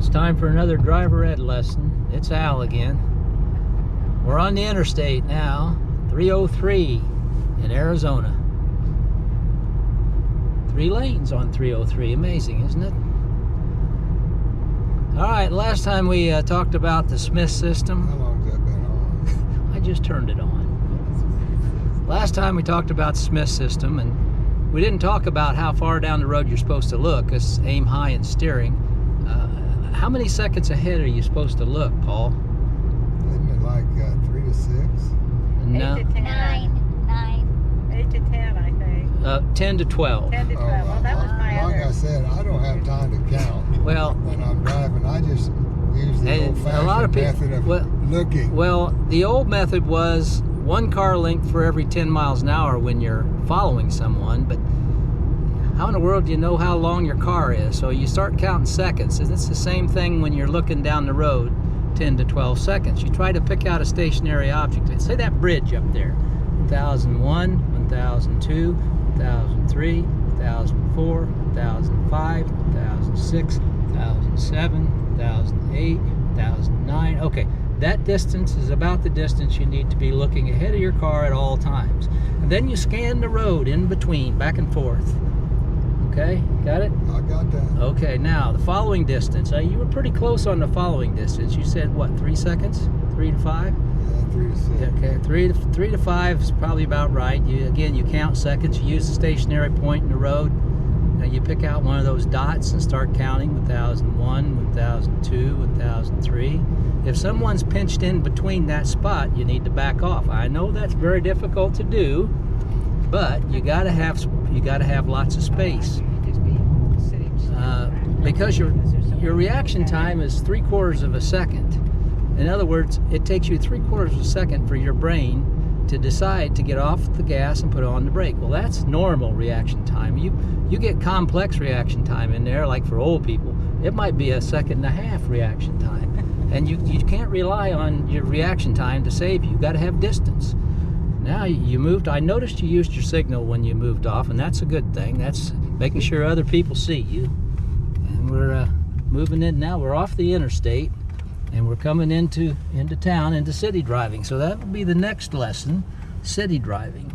It's time for another driver ed lesson. It's Al again. We're on the interstate now, 303 in Arizona. 3 lanes on 303, amazing, isn't it? All right, last time we talked about the Smith system. How long has that been on? I just turned it on. Last time we talked about the Smith system, and we didn't talk about how far down the road you're supposed to look, because aim high in steering. How many seconds ahead are you supposed to look, Paul? Isn't it like 3 to 6? No. 8 to 10. 9. 8 to 10, I think. 10 to 12. 10 to 12. Well, that was my Like other. I said, I don't have time to count Well, when I'm driving. I just use the And a lot of old-fashioned people- method of well- looking. well, the old method was 1 car length for every 10 miles an hour when you're following someone, but how in the world do you know how long your car is? So you start counting seconds, and it's the same thing when you're looking down the road, 10 to 12 seconds. You try to pick out a stationary object. Say that bridge up there, 1001, 1002, 1003, 1004, 1005, 1006, 1007, 1008, 1009. Okay, that distance is about the distance you need to be looking ahead of your car at all times. And then you scan the road in between, back and forth. Okay, got it? I got that. Okay, now the following distance. You were pretty close on the following distance. You said what, 3 seconds? 3 to 5? Yeah, 3 to 6. Okay, 3 to 5 is probably about right. You count seconds. You use the stationary point in the road. You pick out one of those dots and start counting 1001, 1002, 1003. If someone's pinched in between that spot, you need to back off. I know that's very difficult to do, but you got to have lots of space. Because your reaction time is 3/4 of a second. In other words, it takes you 3/4 of a second for your brain to decide to get off the gas and put on the brake. Well, that's normal reaction time. You get complex reaction time in there, like for old people. It might be 1.5 seconds reaction time. And you can't rely on your reaction time to save you. You've got to have distance. Now you moved. I noticed you used your signal when you moved off, and that's a good thing. That's making sure other people see you. And we're moving in now. We're off the interstate, and we're coming into town, into city driving. So that will be the next lesson, city driving.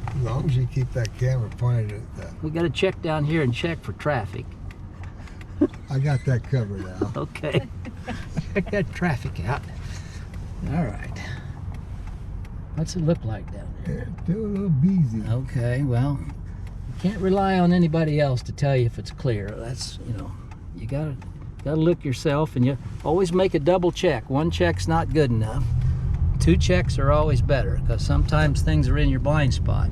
As long as you keep that camera pointed at that. We got to check down here and check for traffic. I got that covered out. Okay. Check that traffic out. All right. What's it look like down there? Yeah, do a little busy. Okay, well, you can't rely on anybody else to tell you if it's clear. That's, you gotta look yourself, and you always make a double check. 1 check's not good enough. 2 checks are always better, because sometimes things are in your blind spot.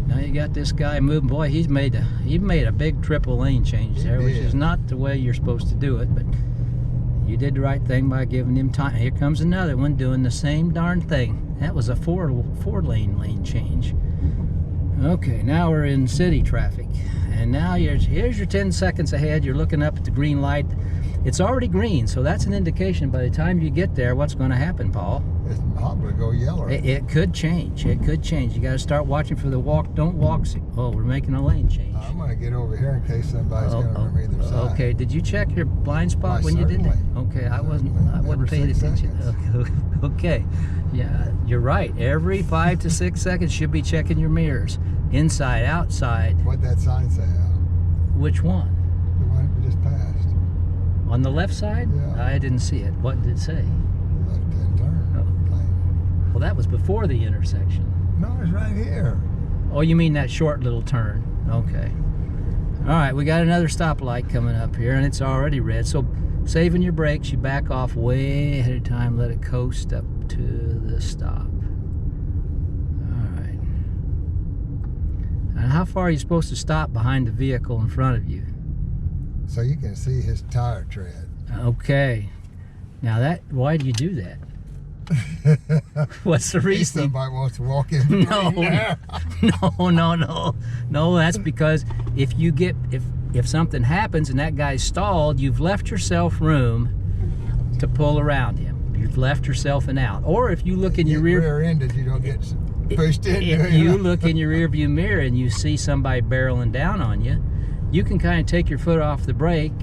Now you got this guy moving. Boy, he made a big triple lane change there, which is not the way you're supposed to do it, but you did the right thing by giving him time. Here comes another one doing the same darn thing. That was a 4-lane lane change. Okay, now we're in city traffic. And now here's your 10 seconds ahead. You're looking up at the green light. It's already green, so that's an indication by the time you get there what's going to happen, Paul. It's probably go yellow. It could change. It could change. You got to start watching for the don't walk. Oh, we're making a lane change. I'm going to get over here in case somebody's going from either side. Okay, did you check your blind spot when you did that? Okay, I wasn't paying Every 6 attention. seconds. Okay, yeah, you're right. Every 5 to 6 seconds, should be checking your mirrors, inside, outside. What'd that sign say, Al? Which one? The one we just passed. On the left side? Yeah. I didn't see it. What did it say? Left-hand turn. Lane. Well, that was before the intersection. No, it's right here. Oh, you mean that short little turn? Okay. All right, we got another stoplight coming up here, and it's already red. So, saving your brakes, you back off way ahead of time, let it coast up to the stop. All right. And how far are you supposed to stop behind the vehicle in front of you? So you can see his tire tread. Okay. Now why do you do that? What's the reason? Somebody wants to walk in between there. No, that's because if something happens and that guy's stalled, you've left yourself room to pull around him. You've left yourself an out. Or if you look in your rear-ended, you don't get pushed into it. If you look in your rear view mirror and you see somebody barreling down on you, you can kind of take your foot off the brake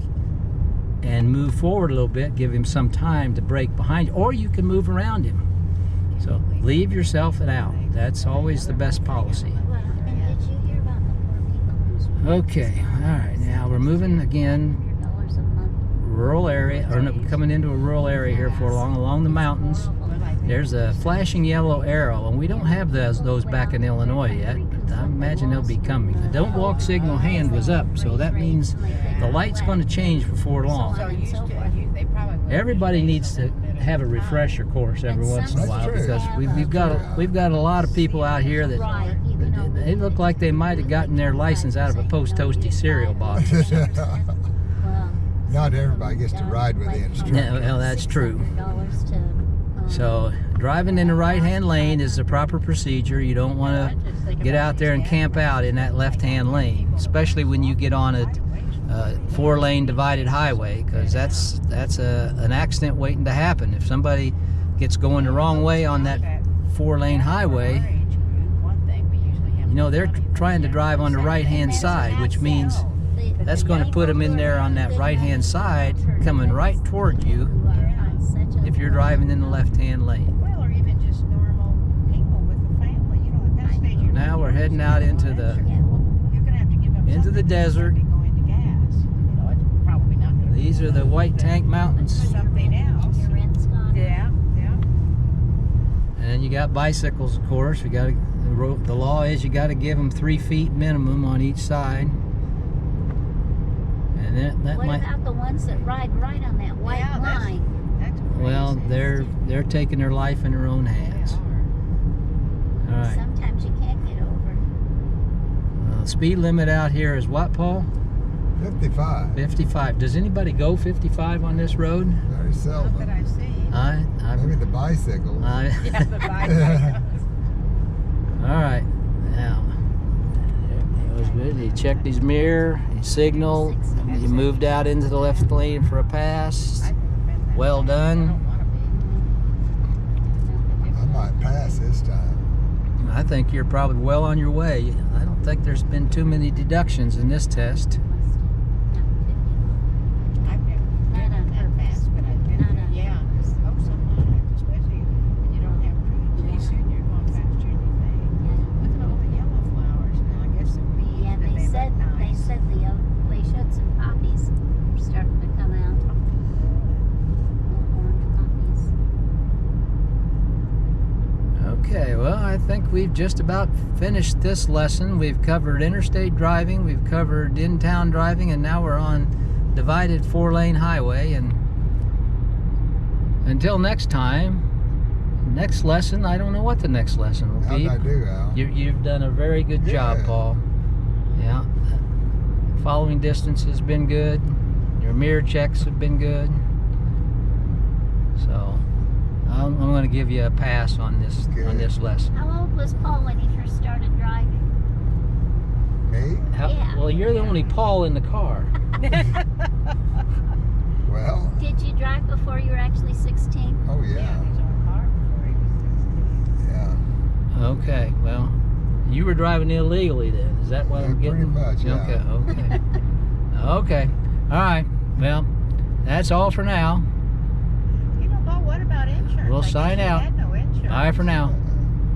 and move forward a little bit, give him some time to brake behind you, or you can move around him. So leave yourself an out. That's always the best policy. Well, and did you hear about the poor people who's Okay, all right, now we're moving again, $100 a month? rural area, or no, coming into a rural area here for along the mountains. There's a flashing yellow arrow, and we don't have those back in Illinois yet, but I imagine they'll be coming. The don't walk signal hand was up, so that means the light's going to change before long. Everybody needs to have a refresher course every once in a while, because we've got a lot of people out here that they look like they might have gotten their license out of a Post Toasty cereal box or something. Well, Not everybody gets to ride with the instructor. Yeah, well, that's true. $100 to, So driving in the right-hand lane is the proper procedure. You don't want to get out there and camp out in that left-hand lane, especially when you get on a 4-lane divided highway, because that's an accident waiting to happen. If somebody gets going the wrong way on that 4-lane highway, you know, they're trying to drive on the right-hand side, which means that's going to put them in there on that right-hand side, coming right toward you if you're driving in the left-hand lane. Well, or even just normal people with a family. You know, at that stage, you're Now we're heading out into the you're gonna have to give up into the something desert. to going to gas. You know, it's probably not gonna be These are the White Tank Mountains, something else. Your rent's gone. Yeah, yeah. and you got bicycles, of course. You got the law is you got to give them 3 feet minimum on each side, and that What might. about the ones that ride right on that white Yeah, that's- line? That's crazy. Well, they're taking their life in their own hands. They are. All right. Sometimes you can't get over. Speed limit out here is what, Paul? 55. 55. Does anybody go 55 on this road? Very Not that seldom. I've seen. Maybe the bicycles. Yeah, the bicycle. All right, now it was good. He checked his mirror, he signaled, he moved out into the left lane for a pass. I've never been that Well way. done. I don't wanna be. I might pass this time. I think you're probably well on your way. I don't think there's been too many deductions in this test. I've never been on that fast, but I've been there. Yeah. Oh, sometimes, especially when you don't have crews. Pretty soon you're going faster than you think. Look at all the yellow flowers. Now I guess the weeds Yeah, that they said recognize. they showed some poppies are starting to come out. Orange poppies. Okay, well, I think we've just about finished this lesson. We've covered interstate driving, we've covered in-town driving, and now we're on divided 4-lane highway. And until next time, next lesson, I don't know what the next lesson will How'd be. I do, Al? You've done a very good job, Yeah. Paul. Yeah. Following distance has been good. Your mirror checks have been good. So I'm going to give you a pass on this lesson. How old was Paul when he first started driving? Me? Yeah. Well, you're the only Paul in the car. Well, Did you drive before you were actually 16? oh Yeah, yeah. he's on a car before he was 16. Yeah. Okay. Well, you were driving illegally then. Is that what Yeah, I'm getting? pretty much, yeah. Okay. Okay. Okay. All right. Well, that's all for now. You know, Paul, what about insurance? We'll I guess sign you out. had no insurance. Bye for now.